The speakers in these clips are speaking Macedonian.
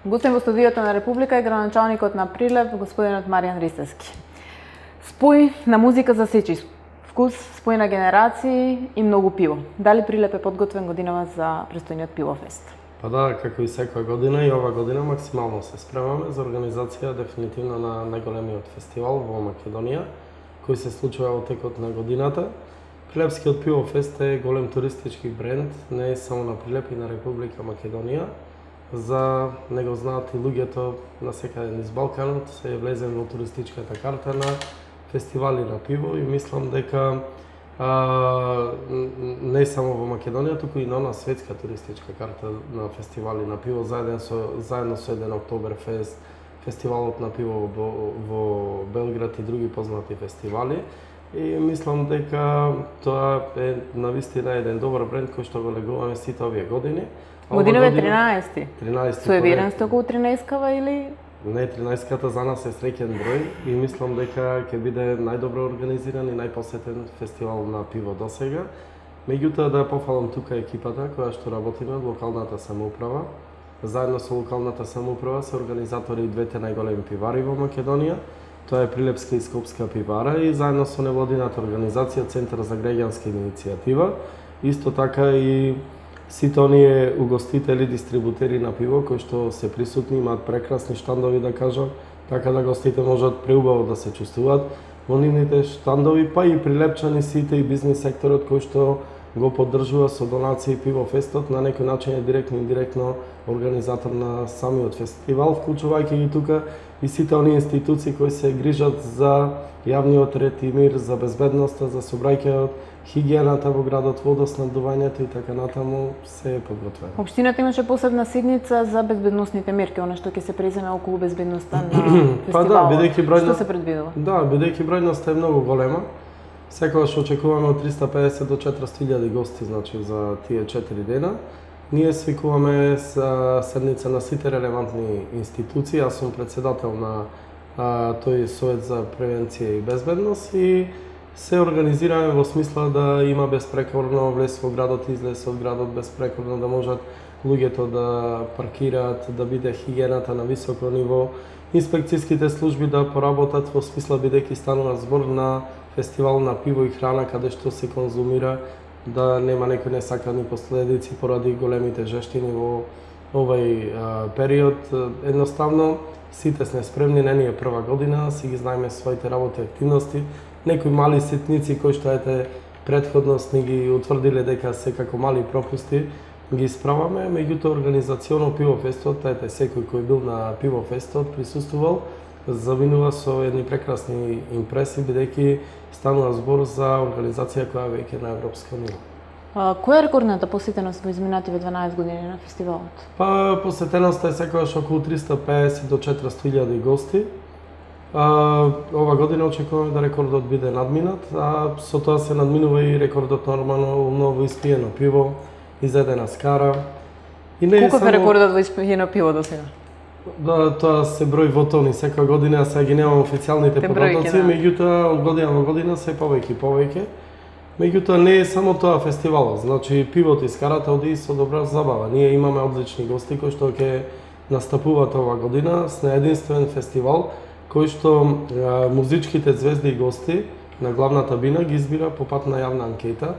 Гостен во студиото на Република е градоначалникот на Прилеп, господинот Маријан Ристевски. Спој на музика за сечи, вкус, спој на генерации и многу пиво. Дали Прилеп е подготвен годинава за престојниот пивофест? Па да, како и секоја година, и ова година максимално се спремаме за организација дефинитивно на најголемиот фестивал во Македонија, кој се случува во текот на годината. Прилепскиот пивофест е голем туристички бренд, не е само на Прилеп и на Република Македонија. За него знаат и луѓето насекаде низ Балканот, се е влезен во туристичката карта на фестивали на пиво и мислам дека не само во Македонија, туку и на светска туристичка карта на фестивали на пиво, заедно со еден Октоберфест, фестивалот на пиво во Белград и други познати фестивали. И мислам дека тоа е навистина еден добар бренд кој што го негуваме сите овие години. Годинава е 13-ти. 13-ти. Суеверен сте околу 13-кава или? Не, 13-ката за нас е среќен број и мислам дека ќе биде најдобро организиран и најпосетен фестивал на пиво досега. Меѓутоа да пофалам тука екипата која што работиме од локалната самоуправа. Заедно со локалната самоуправа се организатори и двете најголеми пивари во Македонија. Тоа е Прилепска и Скопска пивара и заедно со невладината организација Центар за граѓанска иницијатива. Исто така и сите оние угостители, дистрибутери на пиво кои што се присутни, имаат прекрасни штандови да кажам, така да гостите можат преубаво да се чувствуваат во нивните штандови, па и прилепчани сите и бизнис секторот кој што го поддржува со донации пивофестот, на некој начин е директно и индиректно организатор на самиот фестивал, вклучувајќи ги тука и сите оние институции кои се грижат за јавниот ред и мир, за безбедноста, за собрајќајот, хигиената во градот, водоснабдувањето и така натаму се е подготвено. Општината имаше посебна седница за безбедносните мерки, она што ќе се преземе околу безбедноста на фестивалот. Па да, бидејќи бројност... Што се предвидува? Да, бидејќи бројноста е многу голема. Секогаш очекуваме од 350 до 400.000 гости, значи за тие 4 дена. Ние свикуваме седница на сите релевантни институции. Јас сум председател на тој Совет за превенција и безбедност и се организираме во смисла да има безпрекорно влез во градот, излез од градот безпрекорно, да можат луѓето да паркираат, да биде хигиената на високо ниво, инспекцијските служби да поработат во смисла бидејќи станува збор на фестивал на пиво и храна каде што се конзумира, да нема некои несакани последици поради големите жештини во овај период. Едноставно сите сме спремни, не ни е прва година, си ги знаеме своите работи и активности. Некои мали ситници кои што предходно сме ги утврдиле дека се како мали пропусти ги исправаме, меѓутоа организационо пивофестот, секој кој бил на пивофестот присуствувал, завинува со едни прекрасни импреси, бидејќи станува збор за организација која веќе на европско ниво. Која е рекордната посетеност во изминативе 12 години на фестивалот? Па посетеноста е секогаш околу 350 до 400.000 гости. Ова година очекуваме да рекордот биде надминат, а со тоа се надминува и рекордот нормално ново испиено пиво, изедена скара. И не Колку е рекордот во испиено пиво досега? Да, тоа се број во тони секоја година, а сега ги немам официјалните податоци, меѓутоа од година во година се повеќе и повеќе. Меѓутоа не е само тоа фестивалот, значи пивото и скарата оди и со добра забава. Ние имаме одлични гости кои што ќе настапуваат ова година с единствен фестивал кој што музичките звезди и гости на главната бина ги избира по пат на јавна анкета.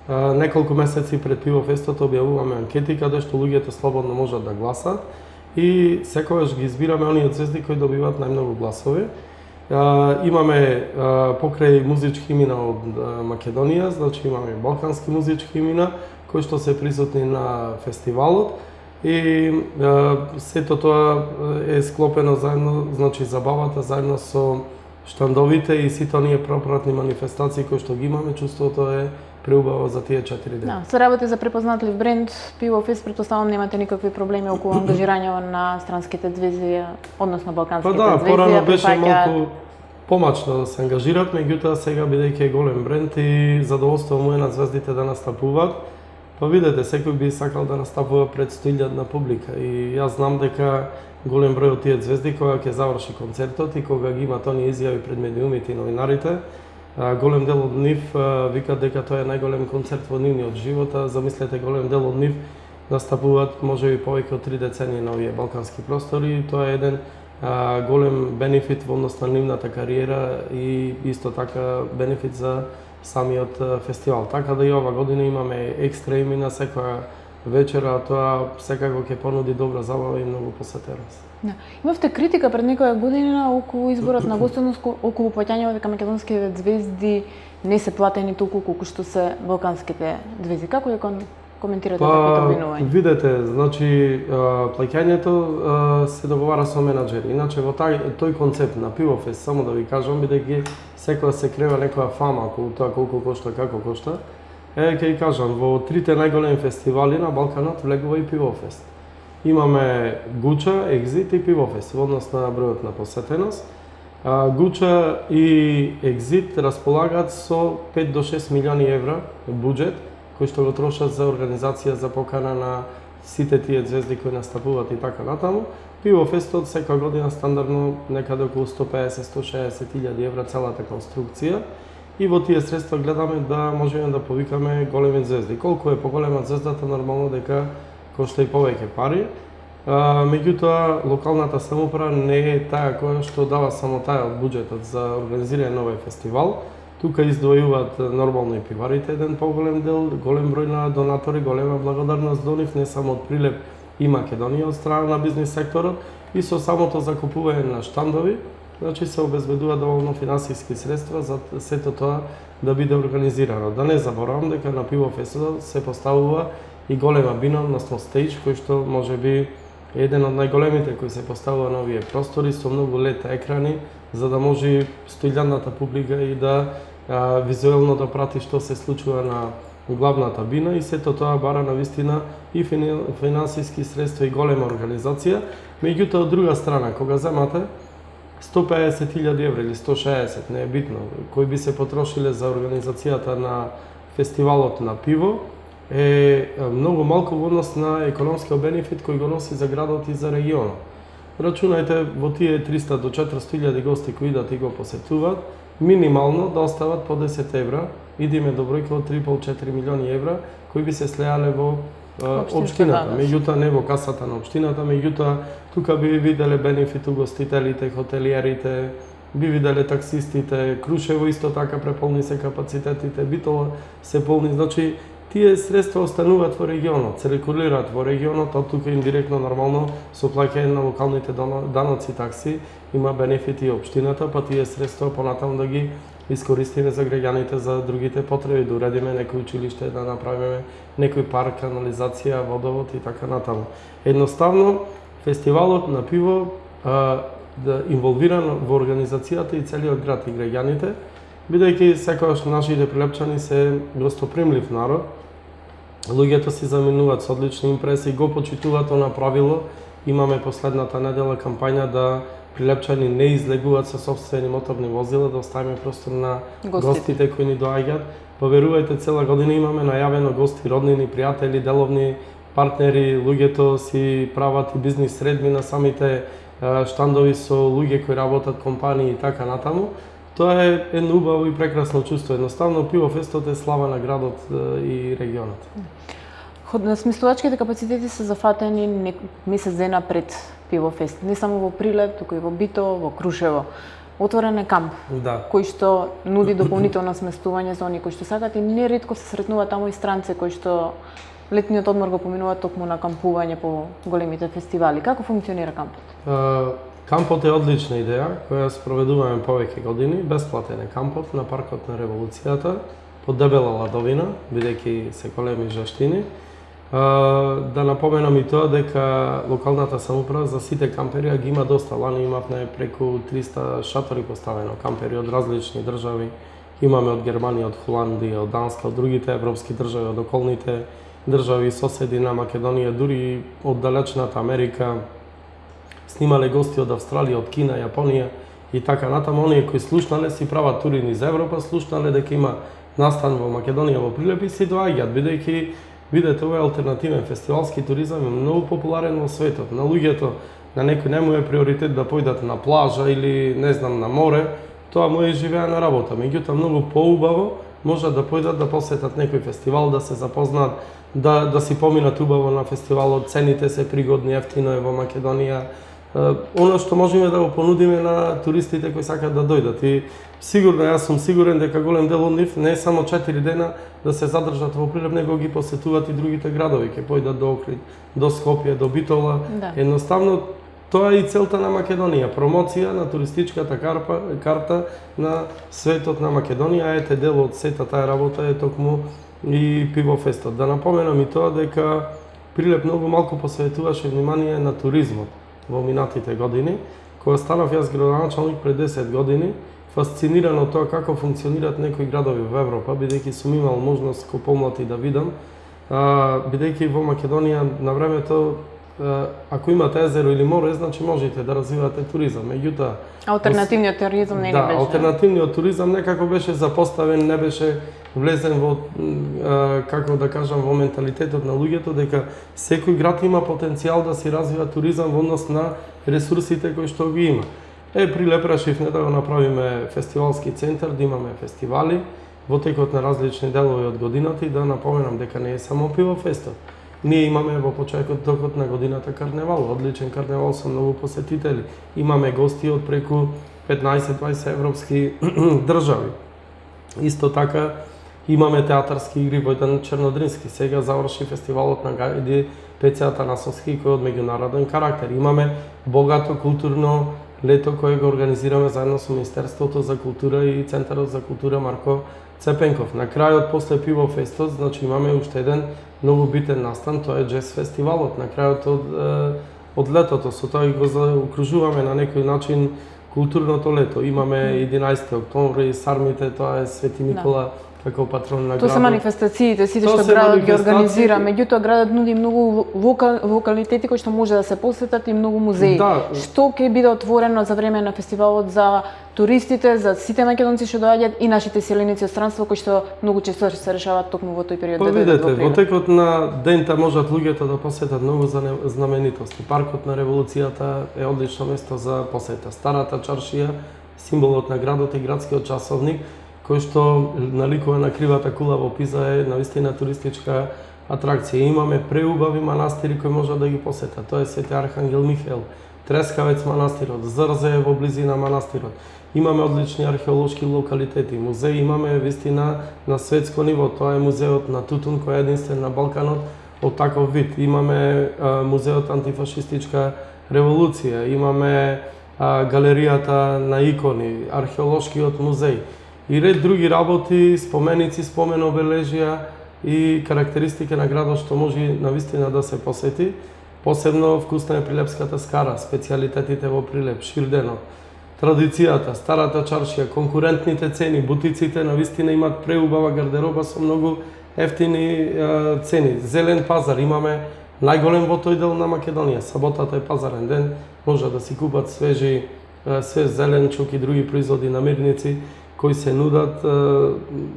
Неколку месеци пред пивофестот објавуваме анкети каде што луѓето слободно можат да гласат и секогаш ги избираме оние звезди кои добиваат најмногу гласови. Имаме покрај музички имена од Македонија, значи имаме балкански музички имена кои што се присутни на фестивалот и сето тоа е склопено заедно, значи забавата заедно со штандовите и сите оние пропратни манифестации кои што ги имаме, чувството е преубаво за тие 4 дена. Да, се работи за препознатлив бренд, Пивофест, претпоставам немате никакви проблеми околу ангажирање на странските звезди, односно балканските звезди. Па да, порано беше малку помачно да се ангажират, меѓутоа сега бидејќи е голем бренд и задоволство му е на звездите да настапуваат. Па видете, секој би сакал да настапува пред 100.000 публика и јас знам дека голем број од тие звезди кога ќе заврши концертот и кога ги имат оние изјави пред медиумите и новинарите, голем дел од нив викат дека тоа е најголем концерт во нивниот живот, замислете голем дел од нив настапуваат можеби повеќе од 3 децении на овие балкански простори и тоа е еден голем бенефит во однос на нивната кариера и исто така бенефит за самиот фестивал. Така да и ова година имаме екстра име на секоја вечера, тоа секако ќе понуди добра забава и многу посетеност. Да. Имавте критика пред некоја година околу изборот на гостиност, околу плаќањето дека македонските звезди не се платени толку колку што се балканските звезди. Како ја коментирате таквото обвинување? Видете, значи плаќањето се договара со менаџери. Иначе во тој концепт на Пивофест, само да ви кажам, бидејќи секоја се крева некоја фама околу тоа колку кошта, како кошта. Ќе ви кажам, во трите најголеми фестивали на Балканот влегува и Пивофест. Имаме Гуча, Екзит и Пивофест во однос на бројот на посетеност. Гуча и Екзит располагаат со 5 до 6 милиони евра буџет, кој што го трошат за организација за покана на сите тие звезди кои настапуваат и така натаму. Пивофестот секоја година стандардно некаде околу 150-160 илјади евра целата конструкција. И во тие средства гледаме да можеме да повикаме големи звезди. Колку е поголема звездата, нормално дека кошта и повеќе пари. Меѓутоа, локалната самоуправа не е таа која што дава само таа од буџетот за организирање на овој фестивал. Тука издвојуваат нормално и пиварите еден поголем дел, голем број на донатори, голема благодарност до нив, не само од Прилеп и Македонија од страна на бизнис секторот, и со самото закупување на штандови, значи се обезбедува доволно финансиски средства за сето тоа да биде организирано. Да не заборавам дека на Пивофестот се поставува и голема бина, односно стејдж, кој што можеби еден од најголемите кои се поставува на овие простори со многу лед екрани, за да може стоилјадната публика и да визуелно да прати што се случува на главната бина, и сето тоа бара навистина и финансиски средства и голема организација. Меѓутоа, од друга страна, кога земате 150.000 евра или 160, не е битно, кои би се потрошиле за организацијата на фестивалот на пиво, е многу малку во однос на економскиот бенефит кој го носи за градот и за регионот. Рачунајте во тие 300 до 400.000 гости кои идат и го посетуваат, минимално да остават по 10 евра, идеме до бројка од 3,5-4 милиони евра кои би се слеале во општината, меѓутоа не во касата на општината, меѓутоа тука би виделе бенефит угостителите, хотелиерите, би виделе таксистите, Крушево исто така преполни се капацитетите, Битола се полни, значи тие средства остануваат во регионот, циркулираат во регионот, а тука индиректно нормално со плаќање на локалните даноци и такси има бенефити и општината, па тие средства понатаму да ги искористиме за граѓаните за другите потреби, да уредиме некој училиште, да направиме некој парк, канализација, водовод и така натаму. Едноставно, фестивалот на пиво да инволвиран во организацијата и целиот град и граѓаните, бидејќи секогаш нашите прилепчани се гостопримлив народ, луѓето си заминуваат со одлични импреси, го почитуваат она правило. Имаме последната недела кампања да прилепчани не излегуваат со собствени моторни возила, да оставиме простор на гостите кои ни доаѓаат. Поверувајте, цела година имаме најавено гости, роднини, пријатели, деловни партнери, луѓето си прават и бизнис средби на самите штандови со луѓе кои работат компании и така натаму. Тоа е едно убаво и прекрасно чувство. Едноставно, Пивофестот е слава на градот и регионот. Смислувачките капацитети се зафатени месец дена пред Пивофест. Не само во Прилеп, туку и во Битово, во Крушево. Отворен е камп, кој што нуди дополнително сместување за оние кои што сакат, и неретко се сретнуваат таму и странци кои што летниот одмор го поминуваат токму на кампување по големите фестивали. Како функционира кампот? Кампот е одлична идеја, која спроведуваме повеќе години. Бесплатен е кампот на паркот на Револуцијата, под дебела ладовина, бидејќи се големи жаштини. Да напоменам и тоа дека локалната самоуправа за сите кампери ги има доста. Лани имавме преку 300 шатори поставено, кампери од различни држави. Имаме од Германија, од Холандија, од Данска, од другите европски држави, од околните држави, соседи на Македонија, дури од далечната Америка. Снимале гости од Австралија, од Кина, Јапонија и така натаму. Оние кои слушнале си прават тури низ Европа, слушнале дека има настан во Македонија, во Прилеп, и си доаѓаат, бидејќи видете, овој алтернативен фестивалски туризам е многу популарен во светот. На луѓето, на некој не му е приоритет да појдат на плажа или не знам на море, тоа му е живеана работа. Меѓутоа многу поубаво може да појдат да посетат некој фестивал, да се запознаат, да си поминат убаво на фестивалот, цените се пригодни, ефтино е во Македонија. Оно што можеме да го понудиме на туристите кои сакаат да дојдат. И сигурно, јас сум сигурен дека голем дел од нив не е само 4 дена да се задржат во Прилеп, него ги посетуваат и другите градови, ќе појдат до Охрид, до Скопје, до Битола. Да. Едноставно, тоа е и целта на Македонија, промоција на туристичката карта на светот на Македонија. Ете, дел од сета таа работа е токму и пивофестот. Да напоменам и тоа дека Прилеп многу малку посветуваше внимание на туризмот во минатите години. Кога станав јас градоначалник пред 10 години, фасциниран од тоа како функционираат некои градови во Европа, бидејќи сум имал можност ко помлад и да видам, бидејќи во Македонија на времето, ако имате езеро или море, значи можете да развивате туризам. Меѓутоа, Алтернативниот туризам не ни да, беше. алтернативниот туризам некако беше запоставен, не беше влезен во, како да кажам, во менталитетот на луѓето, дека секој град има потенцијал да си развива туризам во однос на ресурсите кои што ги има. Прилеп решивме да го направиме фестивалски центар, да имаме фестивали во текот на различни делови од годината и да напоменам дека не е само пивофестот. Ние имаме во почетокот токот на годината карневал, одличен карневал со многу посетители. Имаме гости од преку 15-20 европски држави. Исто така имаме театарски игри во еден Чернодрински. Сега заврши фестивалот на Гајди Пеце Атанасовски кој е од меѓународен карактер. Имаме богато културно лето кое го организираме заедно со Министерството за култура и Центарот за култура Марко Цепенков. На крајот после пивофестот, значи имаме уште еден многу битен настан, тоа е джез фестивалот на крајот од летото. Со тоа го заокружуваме на некој начин културното лето. Имаме 11 октомври, сармите, тоа е Свети Никола како патрон на градот. Тоа се манифестациите, сите Тоа што се градот ги манифестации. организира, меѓутоа градот нуди многу локалитети кои што може да се посетат и многу музеи. Да. Што ќе биде отворено за време на фестивалот за туристите, за сите македонци што доаѓаат и нашите селеници од странство кои што многу често се решаваат токму во тој период Па да дојдат видете, во во Прилеп. текот на дента можат луѓето да посетат многу знаменитости. Паркот на револуцијата е одлично место за посета. Старата чаршија, символот на градот и градскиот часовник, кој што наликува на кривата кула во Пиза е навистина туристичка атракција. Имаме преубави манастири кои можат да ги посетат. Тоа е Свети Архангел Михаел, Трескавец манастирот, Зрзе е во близина манастирот. Имаме одлични археолошки локалитети, музеи имаме вистина на светско ниво, тоа е музеот на Тутун кој е единствен на Балканот од таков вид. Имаме музеот антифашистичка револуција, имаме галеријата на икони, археолошкиот музеј и ред други работи, споменици, спомен обележја и карактеристики на градот што може навистина да се посети. Посебно вкусна е прилепската скара, специјалитетите во Прилеп, ширденот, традицијата, старата чаршија, конкурентните цени, бутиците навистина имаат преубава гардероба со многу ефтини цени. Зелен пазар, имаме најголем во тој дел на Македонија. Саботата е пазарен ден, може да си купат свеж зеленчук и други производи, намирници кои се нудат.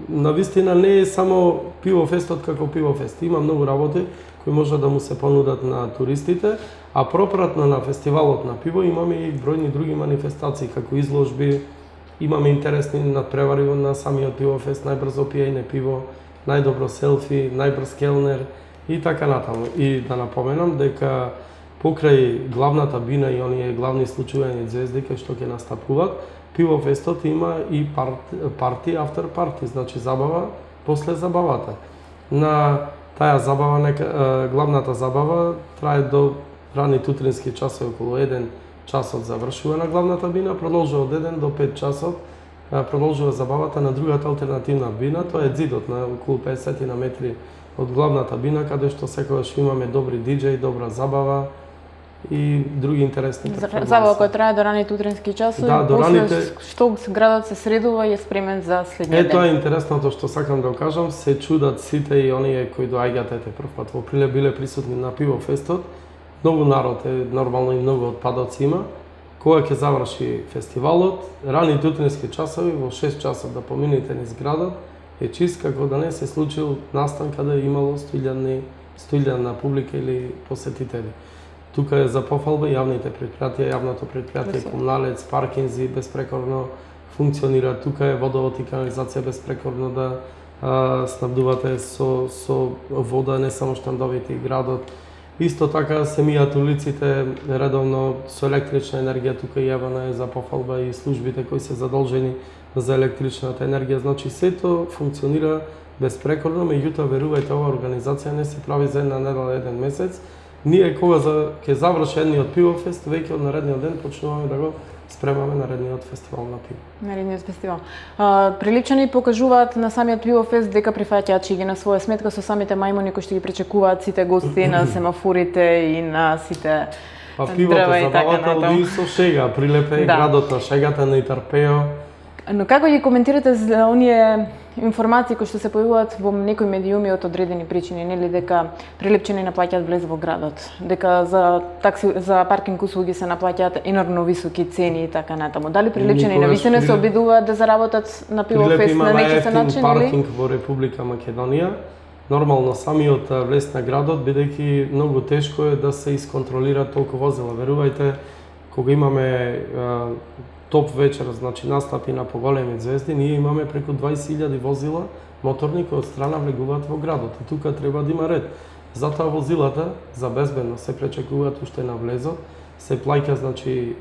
Навистина не е само пивофестот како пивофест. Има многу работи кои може да му се понудат на туристите, а пропратно на фестивалот на пиво имаме и бројни други манифестации, како изложби, имаме интересни надпревари на самиот пивофест, најбрзо пиење пиво, најдобро селфи, најбрз келнер и така натаму. И да напоменам дека покрај главната бина и оние главни случувања звезди кои што ќе настапуваат, пивофестот има и парти, афтер парти, значи забава после забавата. На таа забава, главната забава трае до рани тутрински часови, околу 1 часот завршува на главната бина, продолжува од 1 до 5 часот, продолжува забавата на другата алтернативна бина, тоа е ѕидот на околу 50 на метри од главната бина, каде што секогаш имаме добри диџеи, добра забава и други интересни перформанси. Забава која трае до раните утрински часови, Да, до после раните- што градот се средува и е спремен за следниот Тоа е ден. интересното што сакам да го кажам, се чудат сите и оние кои доаѓаат прв пат во Прилеп, биле присутни на пивофестот. Многу народ е, нормално и многу отпадоци има. Кога ќе заврши фестивалот, раните утрински часови во 6 часот да поминете низ градот, е чист како да не се случил настан каде имало 100.000 публика или посетители. Тука е за пофалба јавните предпријатија, јавното предпријатие Комуналец, Паркинзи, безпрекорно функционира, тука е водовод и канализација безпрекорно да снабдувате со вода, не само штандовите и градот. Исто така се мијат улиците редовно со електрична енергија, тука јавена е за пофалба и службите кои се задолжени за електричната енергија, значи сето функционира безпрекорно, меѓутоа верувајте, ова организација не се прави за една недела, еден месец. Ние кога ќе заврши едниот пивофест, веќе од наредниот ден почнуваме да го спремаме наредниот фестивал на пиво. Наредниот фестивал. Прилипчани покажуваат на самиот пивофест дека прифаќаат чиги на своја сметка со самите мајмуни кои што ги пречекуваат сите гости на семафорите и на сите дрва и така натаму. И со шега, Прилеп е градот на шегата, на Итарпео. Но како ги коментирате за оние информации кои што се појавуваат во некои медиуми од одредени причини, нели дека прилепчани наплаќаат влез во градот, дека за паркинг услуги се наплаќаат енормно високи цени и така натаму. Дали прилепчани навистина се обидуваат да заработат на пивофест на некој начин или? Паркинг во Република Македонија. Нормално самиот влез на градот, бидејќи многу тешко е да се исконтролира толку возила. Верувајте, кога имаме топ вечер, значи настапи на поголеми звезди, ние имаме преку 20.000 возила моторни кои од страна влегуваат во градот. И тука треба да има ред. Затоа возилата за безбедност се пречекуваат уште на влезот, се плаќа значи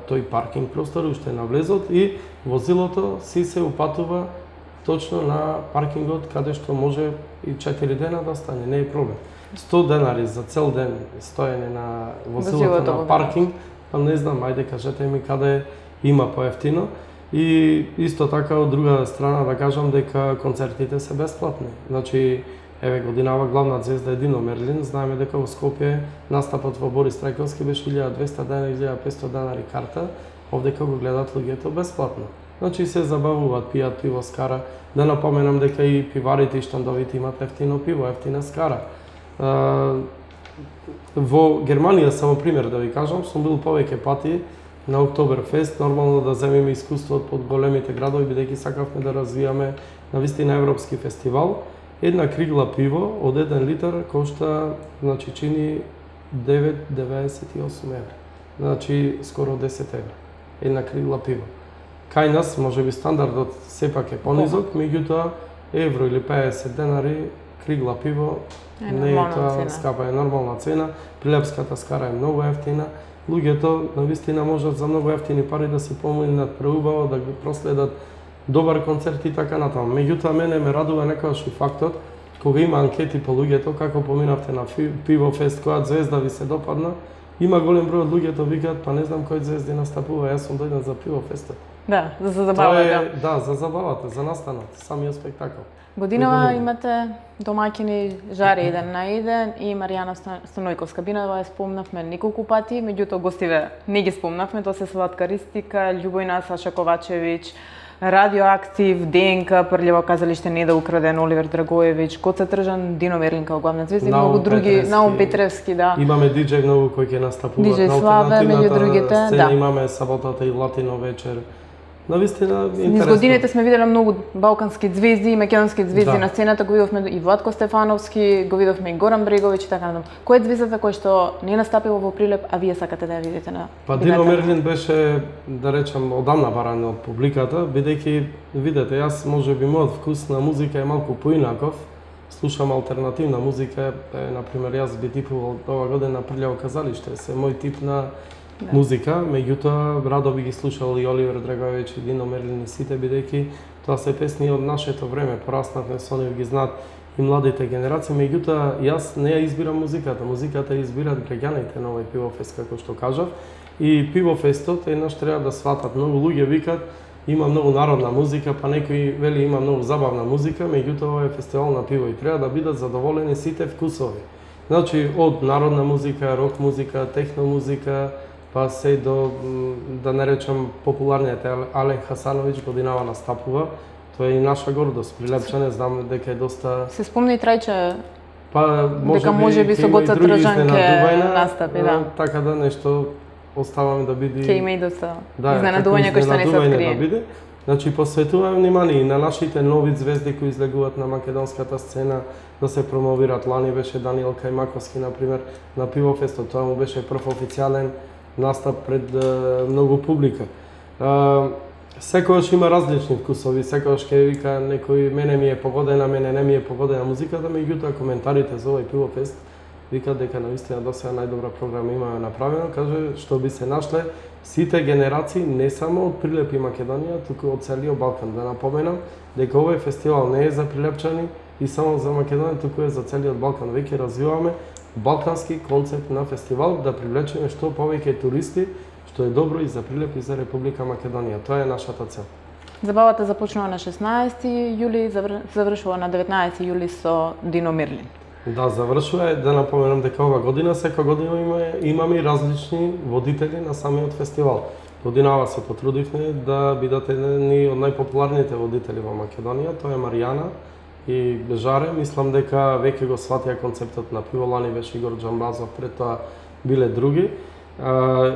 тој паркинг простор уште на влезот и возилото си се упатува точно на паркингот каде што може и 4 дена да стане, не е проблем. 100 денари за цел ден стоење на возилото на паркинг, па не знам, ајде кажете ми каде има поевтино. И исто така од друга страна да кажам дека концертите се бесплатни. Значи, еве годинава главна звезда е Дино Мерлин, знаеме дека во Скопје настапот во Борис Трајковски беше 1200 денари, 1500 денари карта, овдека го гледат луѓето бесплатно. Значи се забавуваат, пијат пиво скара. Да напоменам дека и пиварите и штандовите имат ефтино пиво, ефтина скара. Во Германија, само пример да ви кажам, сум бил повеќе пати на Октоберфест, нормално да земеме искуство од големите градови, бидејќи сакавме да развијаме навистина европски фестивал. Една кригла пиво од 1 литар кошта, значи чини 9,98 евра. Значи скоро 10 евра. Една кригла пиво. Кај нас можеби стандардот сепак е понизок, меѓутоа евро или 50 денари кригла пиво не е тоа скапа, е нормална цена. Прилепската скара е многу ефтина. Луѓето навистина можат за многу ефтини пари да се поминат преубаво, да ги проследат добар концерт и така натаму. Меѓутоа мене ме радува некогаш и фактот кога има анкети по луѓето како поминавте на пивофест, која звезда ви се допадна, има голем број од луѓето викаат па не знам кој звезди настапува, јас сум дојден за пивофестот. Да, за забавата. Да, за забавата, за настанот, самиот спектакл. Годинава имате домаќини Жаре еден на еден и Маријана Станојковска. Бинава ја спомнавме неколку пати, меѓутоа гостиве не ги спомнавме, тоа се Сладка Ристика, Љубојна, Саша Ковачевиќ, Радиоактив, ДНК, Прљево казалиште Не да украден, Оливер Драгоевиќ, Коца Тржан, Дино Мерлин као главна звезда и многу други, Наум Петревски, да. Имаме диџеј многу кои ќе настапуваат диџеј Славе меѓу другите, сцена, имаме саботата и Латино вечер. Навистина интересно. Низ годините сме виделе многу балкански звезди и македонски звезди на сцената, го видовме и Владко Стефановски, го видовме и Горан Бреговиќ и така натаму. Кој е звездата која што не настапила во Прилеп, а вие сакате да ја видите на Па Дино Мерлин беше, да речем, одамна баран од публиката, бидејќи видете, јас можеби мојот вкус на музика е малку поинаков. Слушам алтернативна музика, например јас би типувал ова година Прљево казалиште, се мој тип на музика, меѓутоа радо би ги слушал и Оливер Драгоевиќ и Дино Мерлин и сите, бидејќи тоа се песни од нашето време, пораснавме со нив, ги знаат и младите генерации, меѓутоа јас не ја избирам музиката, музиката ја избират граѓаните на овој пивофест, како што кажав, и пивофестот еднаш треба да сватат, многу луѓе викат има многу народна музика, па некои вели има многу забавна музика, меѓутоа ова е фестивал на пиво и треба да бидат задоволени сите вкусови. Значи од народна музика, рок музика, техно музика, па се до, да не речем, популарниот Ален Хасановиќ годинава настапува. Тоа е и наша гордост. Прилепчане знам дека е доста... Се спомни и Трајче, па, можеби со Гоца Тржан ќе настапи, да. Така да нешто оставаме да биде... Ќе има и доста изненадување кои што не се открие. Да биде. Значи, посветуваме внимание и на нашите нови звезди кои излегуваат на македонската сцена, да се промовират. Лани беше Даниел Кајмаковски, например, на пивофестот. Тоа му беше прв официјален настап пред многу публика. Секогаш има различни вкусови, секогаш ќе вика некој мене ми е погодена, мене не ми е погодена музиката, меѓутоа коментарите за овој пивофест викаат дека навистина досега најдобра програма има направено, каже што би се нашле сите генерации не само од Прилеп и Македонија, туку од целиот Балкан. Да напоменам дека овој фестивал не е за прилепчани и само за Македонија, туку е за целиот Балкан. Веќе развиваме балкански концепт на фестивал да привлечеме што повеќе туристи, што е добро и за Прилеп и за Република Македонија. Тоа е нашата цел. Забавата започнува на 16 јули, завршува на 19 јули со Дино Мирлин. Да, завршува. Да напоменам дека ова година, секоја година имаме и различни водители на самиот фестивал. Годинава се потрудивме да бидат едни од најпопуларните водители во Македонија, тоа е Маријана и Жаре. Мислам дека веќе го сватија концептот на пиво, лани беше Игор Џамбазов, пред тоа биле други.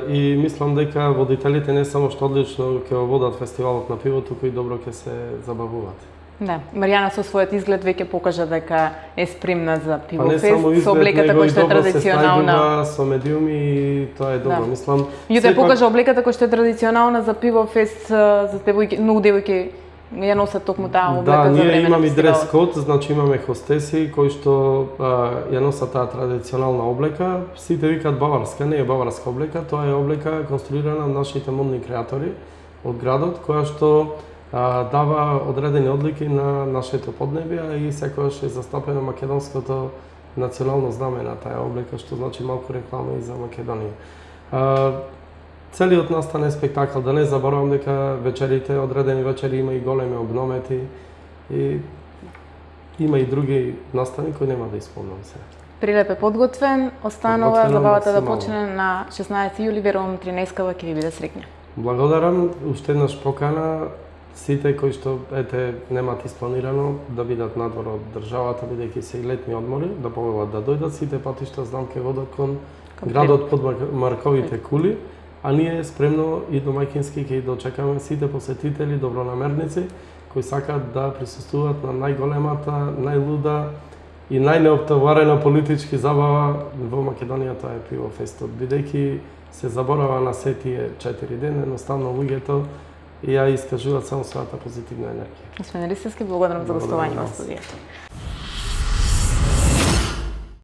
И мислам дека водителите не само што одлично ќе водат фестивалот на пиво, туку и добро ќе се забавуваат. Да, Маријана со својот изглед веќе покажа дека е спремна за пивофест, изглед, со облеката која што е традиционална. Со медиуми и тоа е добро, Да. мислам. Ја покажа облеката која што е традиционална за пивофест, за девојки, многу девојки ја носат токму таа облека за време на фестивалот. Да, ние имаме дрес код, значи имаме хостеси кои што ја носат таа традиционална облека. Сите викаат баварска, не е баварска облека, тоа е облека конструирана од нашите модни креатори од градот, која што дава одредени одлики на нашето поднебие и секогаш е застапено македонското национално знаме на таа облека, што значи малку реклама и за Македонија. Целиот настан е спектакл, да не заборавам дека вечерите, одредени вечери има и големи обномети и има и други настани кои нема да исполнам сега. Прилеп е подготвен, останува Подготвено забавата да максимално. почне на 16 јули, верувам 13-кава ќе ви биде среќна. Благодарам, уште еднаш покана сите кои што немат испланирано да бидат надвор од државата, бидејќи се и летни одмори, да повелат да дојдат. Сите патишта знам ќе водат кон градот под Марковите кули, а ние спремно и домаќински ќе дочекаме сите посетители, добронамерници кои сакаат да присуствуваат на најголемата, најлуда и најнеоптоварена политички забава во Македонија, тоа е пивофестот. Бидејќи се заборава на се тие 4 дена, едноставно луѓето ја искажуваат само својата позитивна енергија. Господин Ристевски, благодарам за Благодарам гостување на во вас. студијата.